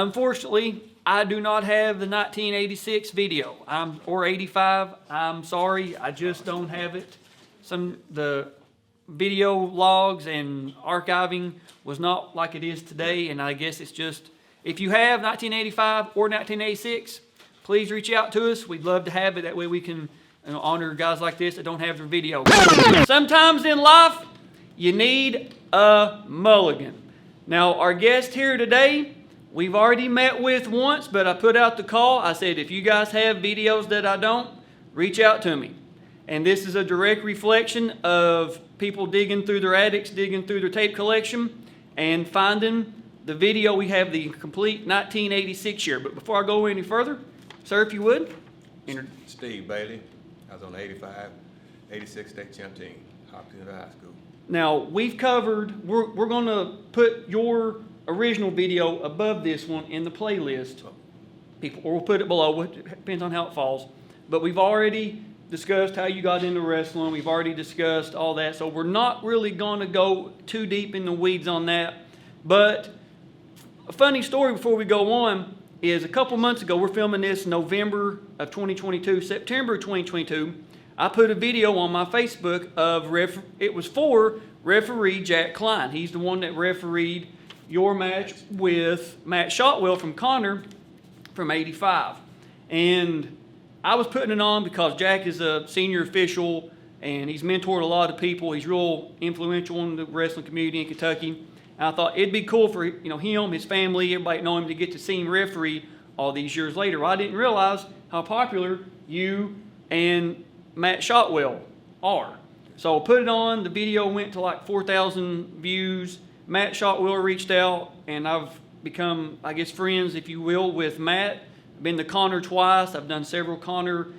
Unfortunately, I do not have the 1986 video. Or 85. I'm sorry, I just don't have it. The video logs and archiving was not like it is today, and I guess it's just, if you have 1985 or 1986, please reach out to us. We'd love to have it. That way we can honor guys like this that don't have their video. Sometimes in life, you need a mulligan. Now, our guest here today, we've already met with once, but I put out the call. I said, if you guys have videos that I don't, reach out to me. And this is a direct reflection of people digging through their attics, digging through their tape collection, and finding the video. We have the complete 1986 year. But before I go any further, sir, if you would. Steve Bailey. I was on the 85, 86 state champ team, Hopkinsville High School. Now, we're going to put your original video above this one in the playlist. Or we'll put it below. It depends on how it falls. But we've already discussed how you got into wrestling. We've already discussed all that. So we're not really going to go too deep in the weeds on that. But a funny story before we go on is a couple months ago, we're filming this November of 2022, September of 2022. I put a video on my Facebook of it was for referee Jack Klein. He's the one that refereed your match with Matt Shotwell from Connor from 85. And I was putting it on because Jack is a senior official and he's mentored a lot of people. He's real influential in the wrestling community in Kentucky. And I thought it'd be cool for him, his family, everybody know him, to get to see him referee all these years later. Well, I didn't realize how popular you and Matt Shotwell are. So I put it on. The video went to like 4,000 views. Matt Shotwell reached out, and I've become, I guess, friends, if you will, with Matt. I've been to Connor twice. I've done several Connor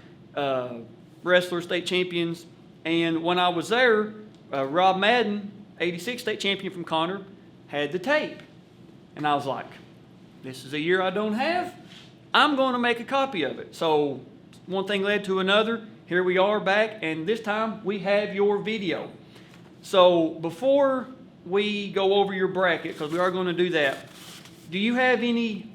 wrestler state champions. And when I was there, Rob Madden, 86 state champion from Connor, had the tape. And I was like, this is a year I don't have. I'm going to make a copy of it. So one thing led to another. Here we are back, and this time we have your video. So before we go over your bracket, because we are going to do that, do you have any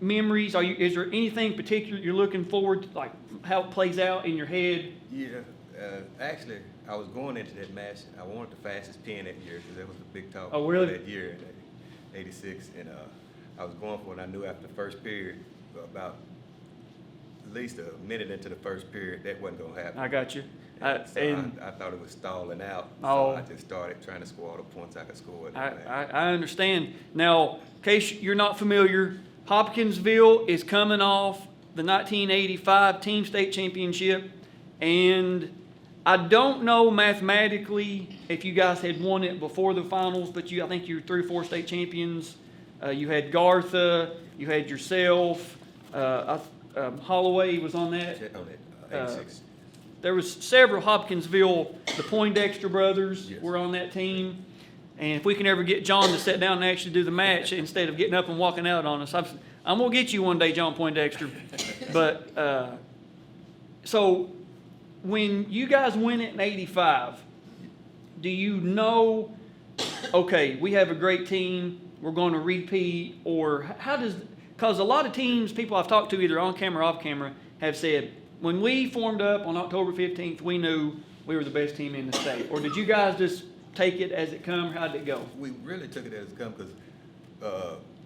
memories? Is there anything particular you're looking forward to, like how it plays out in your head? Yeah, actually, I was going into that match. I wanted the fastest pin that year because that was the big talk that year in 86. And I was going for it, and I knew after the first period, about at least a minute into the first period, that wasn't going to happen. I got you. I thought it was stalling out, so I just started trying to score all the points I could score. I understand. Now, in case you're not familiar, Hopkinsville is coming off the 1985 Team State Championship, and I don't know mathematically if you guys had won it before the finals, but I think you were 3 or 4 state champions. You had Gartha, you had yourself, Holloway was on that. 86. There was several Hopkinsville, the Poindexter brothers were on that team. And if we can ever get John to sit down and actually do the match instead of getting up and walking out on us, I'm going to get you one day, John Poindexter. But so when you guys win it in 85, do you know, okay, we have a great team, we're going to repeat, or how does, because a lot of teams, people I've talked to either on camera or off camera, have said, when we formed up on October 15th, we knew we were the best team in the state. Or did you guys just take it as it come? How did it go? We really took it as it come because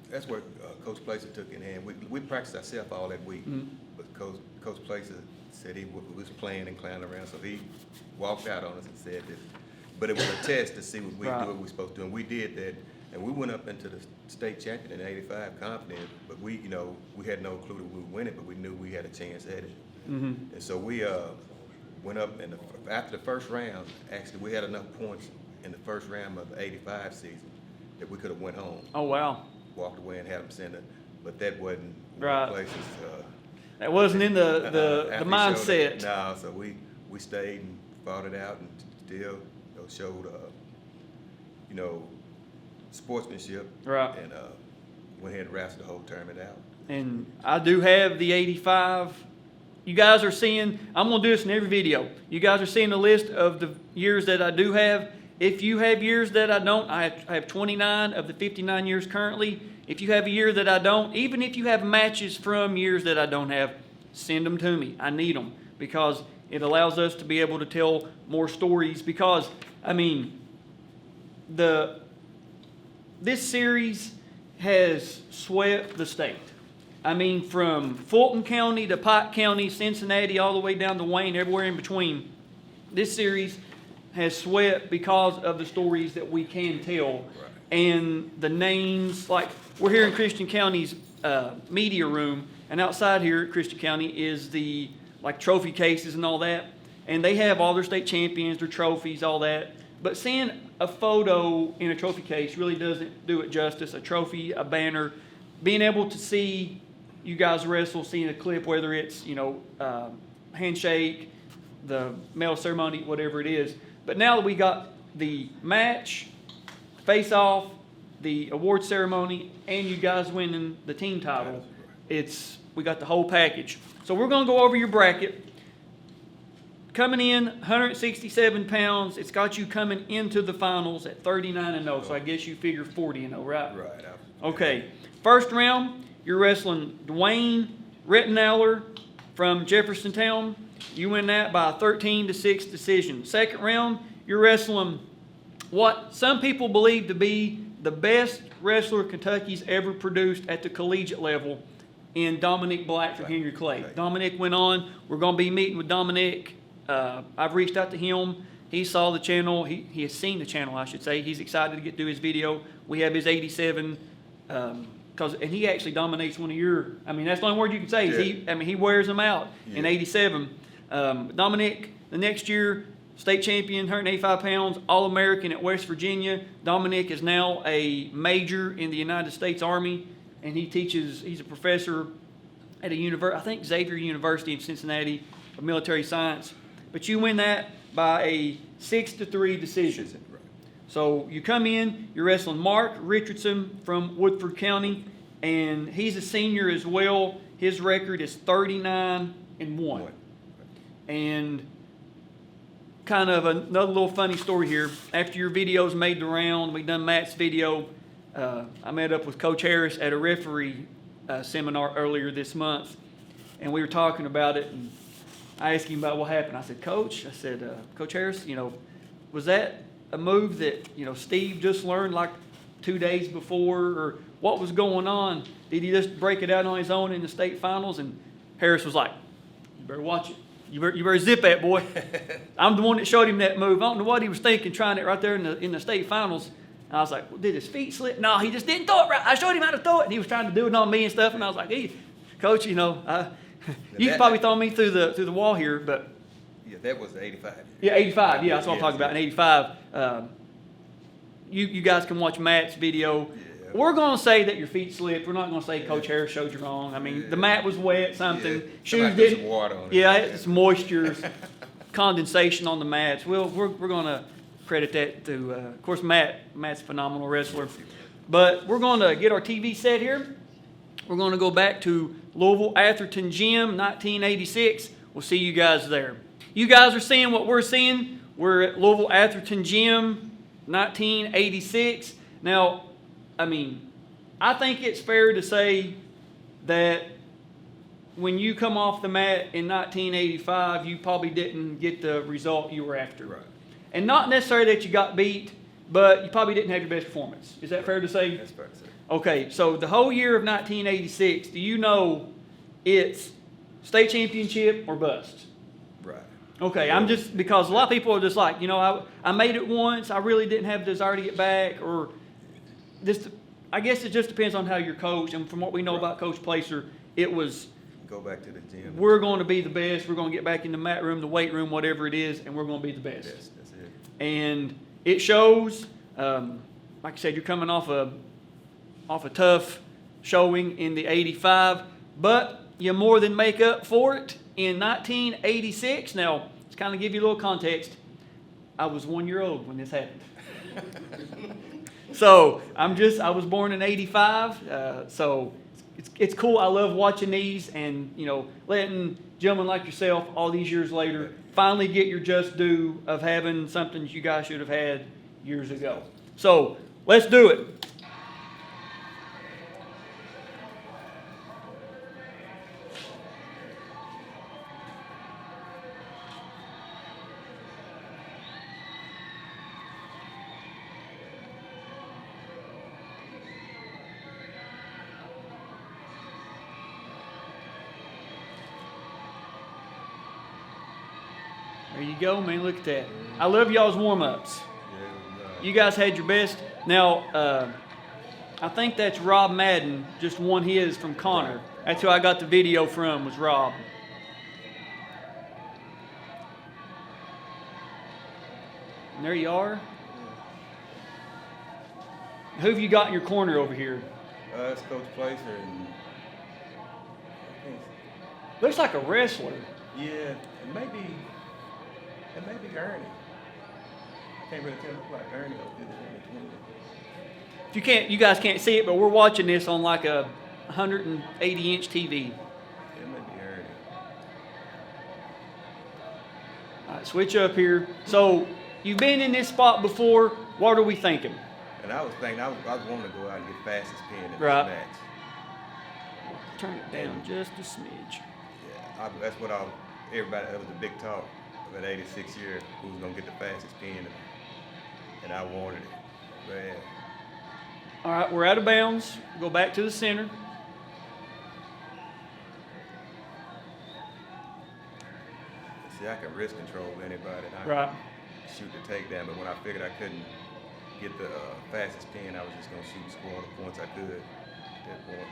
that's where Coach Placer took it in hand. We practiced ourselves all that week, but Coach Placer said he was playing and clowning around, so he walked out on us and said that. But it was a test to see what we do what we were supposed to do, and we did that. And we went up into the state champion in '85 confident, but we had no clue that we would win it, but we knew we had a chance at it. And so we went up, and after the first round, actually we had enough points in the first round of the '85 season that we could have went home. Oh, wow. Walked away and had them send it, but that wasn't places. That wasn't in the mindset. No, so we stayed and fought it out and still showed sportsmanship. Right. And went ahead and wrestled the whole tournament out. And I do have the 85. You guys are seeing, I'm going to do this in every video. You guys are seeing the list of the years that I do have. If you have years that I don't, I have 29 of the 59 years currently. If you have a year that I don't, even if you have matches from years that I don't have, send them to me. I need them because it allows us to be able to tell more stories. Because, I mean, this series has swept the state. I mean, from Fulton County to Pike County, Cincinnati, all the way down to Wayne, everywhere in between. This series has swept because of the stories that we can tell. Right. And the names, like we're here in Christian County's media room, and outside here at Christian County is the like trophy cases and all that. And they have all their state champions, their trophies, all that. But seeing a photo in a trophy case really doesn't do it justice. A trophy, a banner, being able to see you guys wrestle, seeing a clip, whether it's, handshake, the medal ceremony, whatever it is. But now that we got the match, face-off, the award ceremony, and you guys winning the team title, we got the whole package. So we're going to go over your bracket. Coming in 167 pounds, it's got you coming into the finals at 39-0. So I guess you figure 40-0, right? Right. Okay. First round, you're wrestling Dwayne Rettenaller from Jeffersontown. You win that by a 13-6 decision. Second round, you're wrestling what some people believe to be the best wrestler Kentucky's ever produced at the collegiate level in Dominic Black from Henry Clay. Right. Dominic went on. We're going to be meeting with Dominic. I've reached out to him. He saw the channel. He has seen the channel, I should say. He's excited to get through his video. We have his 87, and he actually dominates one of your, that's the only word you can say. Yeah. He wears them out in Yeah. 87. Dominic, the next year, state champion, 185 pounds, All-American at West Virginia. Dominic is now a major in the United States Army, and he's a professor at I think Xavier University in Cincinnati of military science. But you win that by a 6-3 decision. Right. So you come in, you're wrestling Mark Richardson from Woodford County, and he's a senior as well. His record is 39-1. And kind of another little funny story here. After your videos made the round, we done Matt's video. I met up with Coach Harris at a referee seminar earlier this month, and we were talking about it. And I asked him about what happened. I said, Coach, Coach Harris, was that a move that Steve just learned like 2 days before, or what was going on? Did he just break it out on his own in the state finals? And Harris was like, you better watch it. You better zip that, boy. I'm the one that showed him that move. I don't know what he was thinking, trying it right there in the state finals. And I was like, well, did his feet slip? No, he just didn't throw it right. I showed him how to throw it, and he was trying to do it on me and stuff. And I was like, hey, Coach, you could probably throw me through the wall here, but Yeah, that was the 85. yeah, 85. Yeah, that's what I'm talking about. In 85, you guys can watch Matt's video. Yeah. We're going to say that your feet slipped. We're not going to say Coach Harris showed you wrong. The mat was wet, something. Yeah. Shoes Somebody put didn't. some water on it. Yeah, it's moisture, condensation on the mats. We're going to credit that to, of course, Matt's a phenomenal wrestler. But we're going to get our TV set here. We're going to go back to Louisville Atherton Gym, 1986. We'll see you guys there. You guys are seeing what we're seeing. We're at Louisville Atherton Gym, 1986. Now, I think it's fair to say that when you come off the mat in 1985, you probably didn't get the result you were after. Right. And not necessarily that you got beat, but you probably didn't have your best performance. Is that fair to say? That's fair to say. Okay, so the whole year of 1986, do you know it's state championship or bust? Right. Okay, I'm just, because a lot of people are just like, I made it once, I really didn't have the desire to get back, or just, I guess it just depends on how you're coached. And from what we know about Coach Placer, it was, Go back to the gym. we're going to be the best, we're going to get back in the mat room, the weight room, whatever it is, and we're going to be the best. Yes, that's it. And it shows, like I said, you're coming off a tough showing in the 85, but you more than make up for it in 1986. Now, to kind of give you a little context, I was 1 year old when this happened. So I was born in 85, so it's cool. I love watching these and, letting gentlemen like yourself all these years later finally get your just due of having something you guys should have had years ago. So let's do it. There you go, man. Look at that. I love y'all's warm-ups. Yeah, it was, You guys had your best. Now, I think that's Rob Madden just won his from Connor. That's who I got the video from, was Rob. And there you are. Who have you got in your corner over here? it's Coach Placer and Looks like a wrestler. yeah, it may be Ernie. Can't really tell. Look like Ernie over there. If you guys can't see it, but we're watching this on like a 180-inch TV. It may be Ernie. All right, switch up here. So you've been in this spot before. What are we thinking? And I was thinking, I was wanting to go out and get fastest pin in Right. this match. Turn it down just a smidge. Yeah, that's what everybody, that was the big talk of at 86 years, who was going to get the fastest pin, and I wanted it. Bad. All right, we're out of bounds. Go back to the center. See, I can wrist control anybody, and I Right. can shoot the takedown, but when I figured I couldn't get the fastest pin, I was just going to shoot and score all the points I could at that point.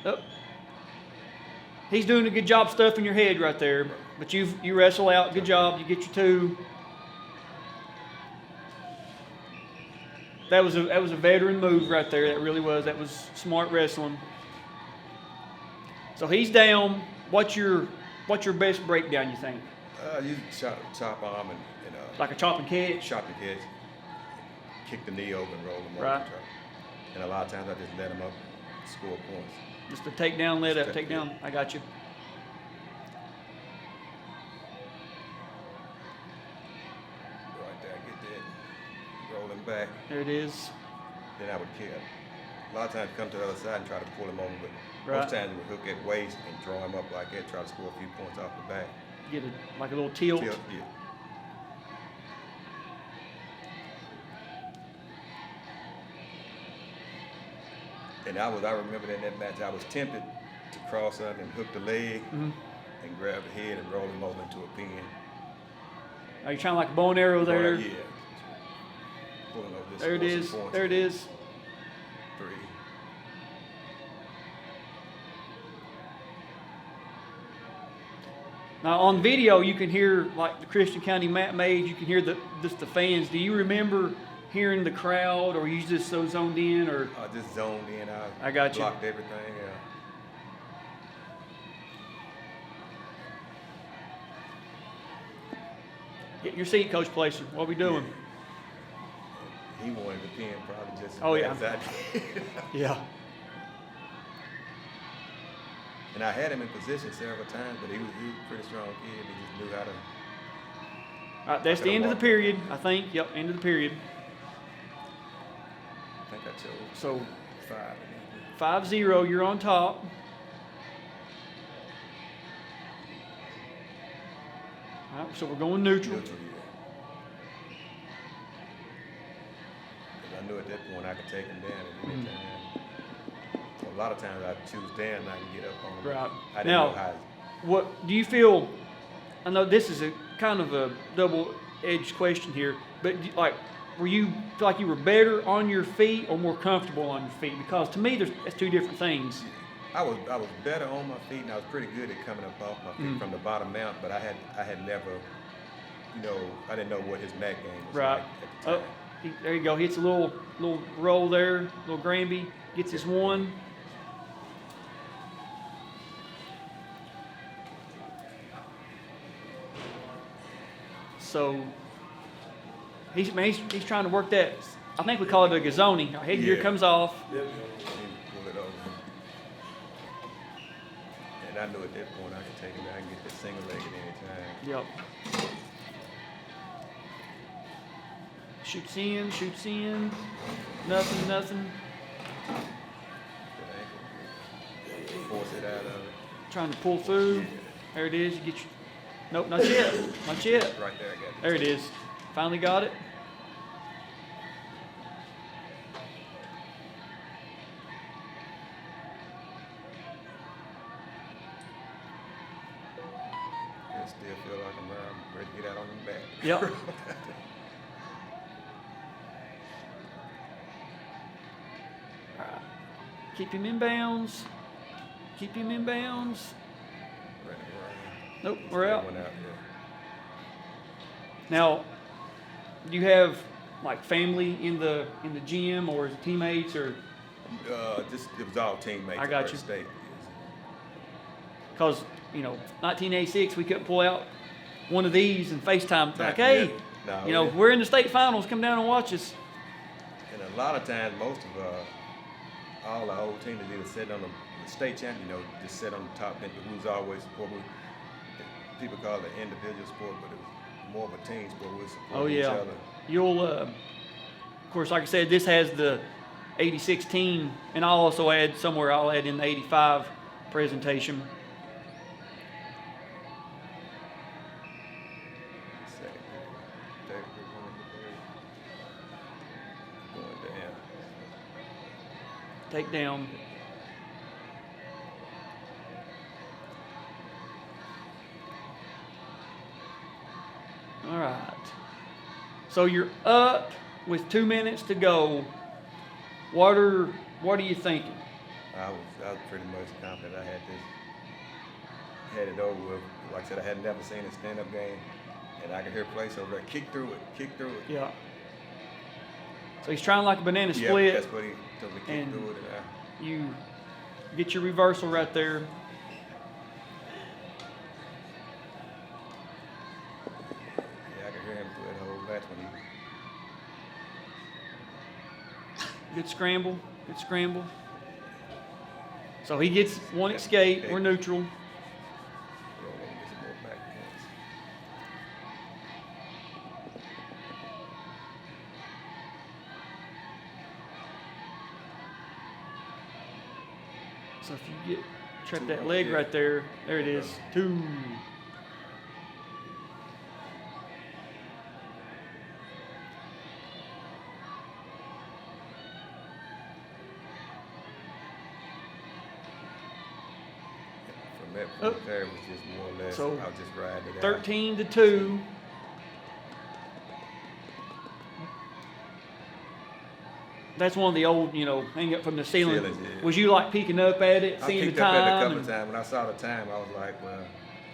Oh. He's doing a good job stuffing your head right there. But you wrestle out. Good job. You get your two. That was a veteran move right there. That really was. That was smart wrestling. So he's down. What's your best breakdown, you think? You chop arm and Like a chop and catch? chop and catch, kick the knee over and roll them Right. over. And a lot of times I just let them up, score points. Just a takedown, let up, takedown. I got you. Right there, get that, roll them back. There it is. Then I would kick. A lot of times come to the other side and try to pull him over, but Right. most times we would hook at waist and draw him up like that, try to score a few points off the back. Get like a little tilt. Tilt, yeah. And I remember that in that match, I was tempted to cross up and hook the leg and grab the head and roll him over into a pin. Are you trying like a bow and arrow there? Yeah. Pulling over this, There it score some is. points. There it is. 3. Now on video, you can hear like the Christian County mat made. You can hear the fans. Do you remember hearing the crowd, or you just so zoned in, or? I just zoned in. I got you. Blocked everything. Get in your seat, Coach Placer. What are we doing? He wanted the pin probably just as Oh, bad yeah. as I did. Yeah. And I had him in position several times, but he was a pretty strong kid. He just knew how to. All right, that's the end of the period, I think. Yep, end of the period. I think I chose So 5. 5-0, you're on top. All right, so we're going neutral. Neutral, yeah. 'Cause I knew at that point I could take him down at any time. A lot of times I choose down and I can get up on him. Right. I didn't Now, know how. what do you feel? I know this is a kind of a double-edged question here, but were you feel like you were better on your feet or more comfortable on your feet? Because to me, that's two different things. I was better on my feet, and I was pretty good at coming up off my feet from the bottom mount. But I had never, I didn't know what his mat game was Right. like at the time. There you go. Hits a little roll there, little Granby gets his one. So he's trying to work that. I think we call it a gazzoni. Our headgear Yeah. comes off. Yep. He pulled it over. And I knew at that point I could take him. I can get that single leg at any time. Yep. Shoots in. Nothing. Good ankle. Force it out of it. Trying to pull through. There it is. You get your. Nope, not yet. Not yet. Right there, I got it. There it is. Finally got it. still feel like I'm ready to get out on them back. Yep. All right. Keep him in bounds. Keep him in bounds. Nope, we're out. Now, do you have like family in the gym, or is it teammates, or? Just it was all teammates. I got at you. First State. Because 1986, we couldn't pull out one of these and FaceTime. Not Like, hey, yet. you know, we're in the state finals. Come down and watch us. And a lot of times, most of all the old teams that either sit on the state champion, just sit on the top bench. But we was always support. People call it an individual sport, but it was more of a team sport. We support each other. You'll, of course, like I said, this has the 86 team, and I'll also add somewhere. I'll add in the 85 presentation. Take down. All right. So you're up with 2 minutes to go. What are you thinking? I was pretty much confident I had it over with. Like I said, I had never seen a stand-up game, and I could hear place over there, kick through it. Yeah. So he's trying like a banana split. Yeah, that's what he told me, kick through it. And you get your reversal right there. Yeah, I could hear him through that whole match when he. Good scramble. So he gets one escape. We're neutral. So if you trap that leg right there, there it is. 2. From that point there, it was just more or less, So, I was just riding it out. 13-2. That's one of the old, hang up from the ceiling. Ceilings, yeah. Was you like peeking up at it, I seeing the picked up at it a time? couple of times. When I saw the time, I was like, well,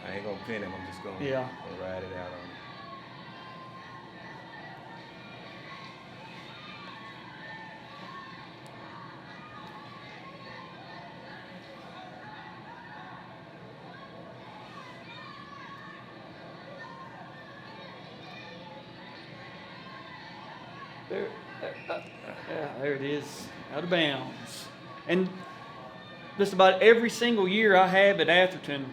I ain't gonna pin him. I'm just gonna ride it out on him. There it is, out of bounds. And just about every single year I have at Atherton,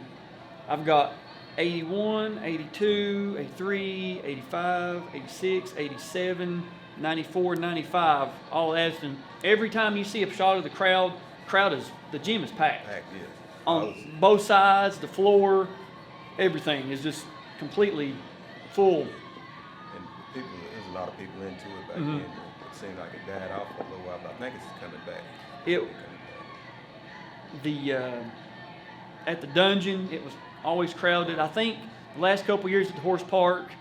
I've got 81, 82, 83, 85, 86, 87, 94, 95, all at Atherton. Every time you see a shot of the crowd the gym is packed. On both sides, the floor, everything is just completely full. And there's a lot of people into it back then. It seemed like it died off for a little while, but I think it's coming back. At the dungeon, it was always crowded. I think the last couple years at the horse park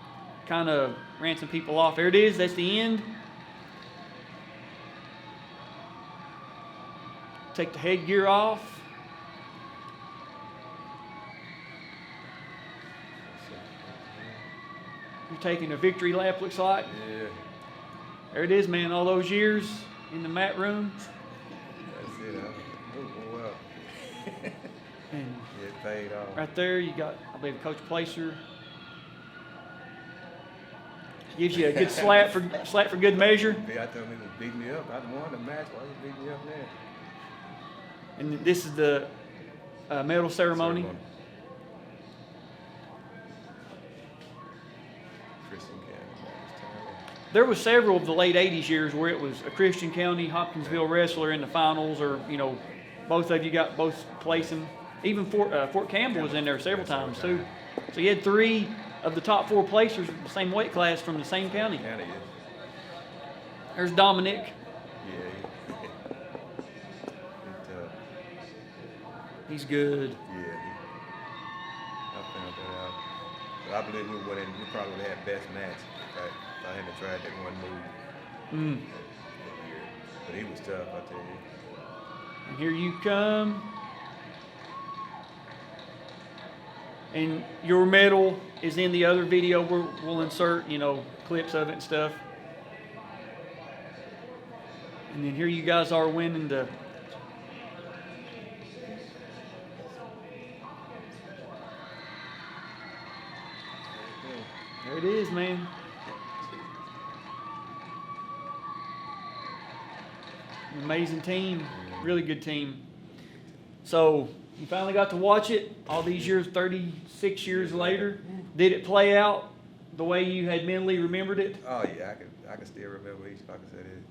kind of ran some people off. There it is. That's the end. Take the headgear off. You're taking a victory lap, looks like. Yeah. There it is, man. All those years in the mat room. That's it. Oh, well. And It paid off. right there, you got, I believe, Coach Placer. Gives you a good slap for good measure. Yeah, I told him he was beating me up. I won the match. Why was he beating me up now? And this is the medal ceremony. There was several of the late 80s years where it was a Christian County, Hopkinsville wrestler in the finals, or, both of you got both placing. Even Fort Campbell was in there several times, too. So you had 3 of the top 4 placers in the same weight class from the same county. There's Dominic. Yeah. He's good. Yeah. I found that out. But I believe we would we probably would have had best match if I hadn't tried that one move. But he was tough, I tell you. And here you come. And your medal is in the other video. We'll insert, clips of it and stuff. And then here you guys are winning the. There it is, man. Amazing team, really good team. So you finally got to watch it all these years, 36 years later. Did it play out the way you had mentally remembered it? Oh yeah, I can still remember each. Like I said, it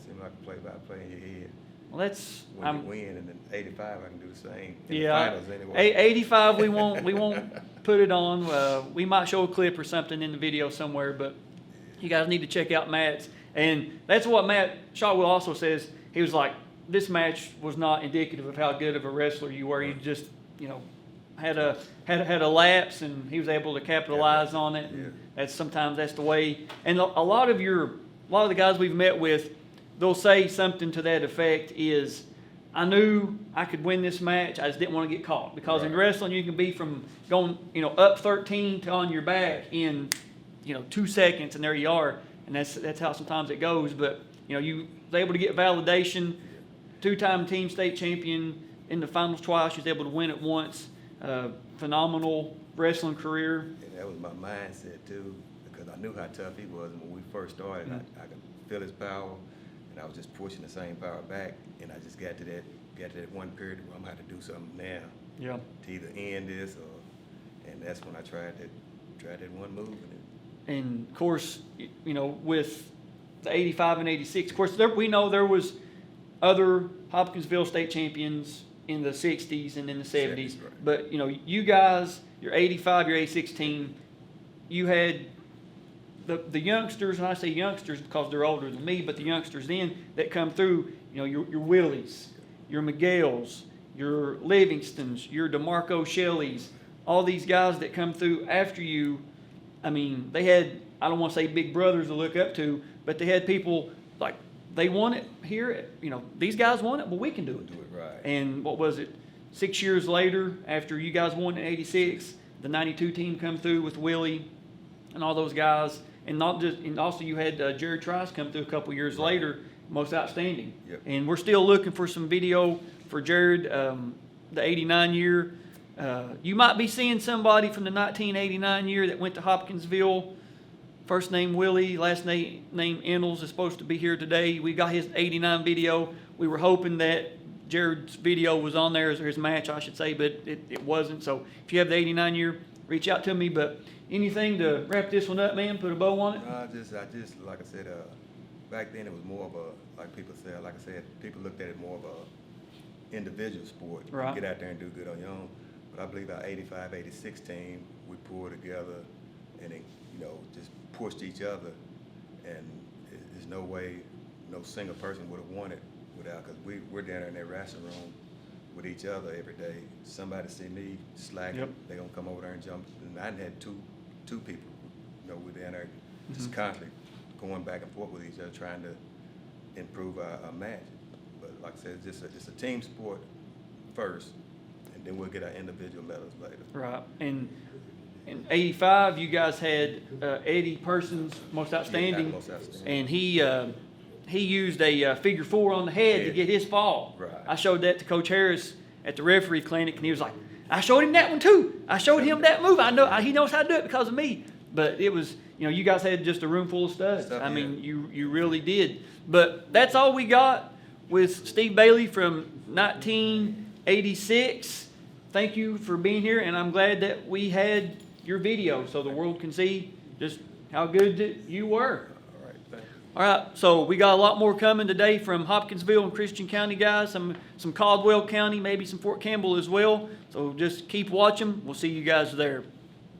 seemed like a play-by-play in your head. Well, that's when you win, and then '85 I can do the same. In yeah, the finals anyway. 85 we won't put it on. We might show a clip or something in the video somewhere, but you guys need to check out Matt's. And that's what Matt Shotwell also says. He was like, this match was not indicative of how good of a wrestler you were. You just, had a lapse, and he was able to capitalize on it. And sometimes that's the way. And a lot of the guys we've met with, they'll say something to that effect is, I knew I could win this match. I just didn't want to get caught. Because in wrestling, you can be from going, up 13 to on your back in, 2 seconds, and there you are. And that's how sometimes it goes. But, you was able to get validation, 2-time team state champion in the finals twice. You was able to win it once. Phenomenal wrestling career. And that was my mindset, too, because I knew how tough he was. And when we first started, I could feel his power. And I was just pushing the same power back, and I just got to that one period where I'm gonna have to do something now. Yeah. To either end this and that's when I tried that one move. And of course, with the 85 and 86, of course, we know there was other Hopkinsville state champions in the 60s and in the 70s. Right. But you guys, your 85, your 86 team, you had the youngsters, and I say youngsters because they're older than me, but the youngsters then that come through, your Willies, your Miguels, your Livingstons, your DeMarco Shelleys, all these guys that come through after you. I mean, they had, I don't want to say big brothers to look up to, but they had people like, they won it here, these guys won it, but we can do it. Do it right. And what was it, 6 years later, after you guys won in 86, the 92 team come through with Willie and all those guys. And also you had Jared Trice come through a couple years later, most outstanding. Yep. And we're still looking for some video for Jared, the 89 year. You might be seeing somebody from the 1989 year that went to Hopkinsville. First name Willie, last name Ennels is supposed to be here today. We got his 89 video. We were hoping that Jared's video was on there, or his match, I should say, but it wasn't. So if you have the 89 year, reach out to me. But anything to wrap this one up, man? Put a bow on it? I just like I said, back then it was more of a, like people said, like I said, people looked at it more of a individual sport. Right. Get out there and do good on your own. But I believe our 85, 86 team, we pulled together and then, just pushed each other. And there's no way no single person would have won it without, because we're down there in that wrestling room with each other every day. Somebody see me slacking, they gonna come over there and jump. And I had two people, we're down there just constantly going back and forth with each other, trying to improve our match. But like I said, it's just a team sport first, and then we'll get our individual medals later. Right. And in 85, you guys had Eddie Persons, most outstanding, most outstanding. and he used a figure 4 on the head to get his fall. Right. I showed that to Coach Harris at the referee clinic, and he was like, I showed him that one too. I showed him that move. I know he knows how to do it because of me. But it was, you guys had just a room full of studs. I mean, you really did. But that's all we got with Steve Bailey from 1986. Thank you for being here, and I'm glad that we had your video so the world can see just how good that you were. All right, thank you. All right, so we got a lot more coming today from Hopkinsville and Christian County guys, some Caldwell County, maybe some Fort Campbell as well. So just keep watching. We'll see you guys there.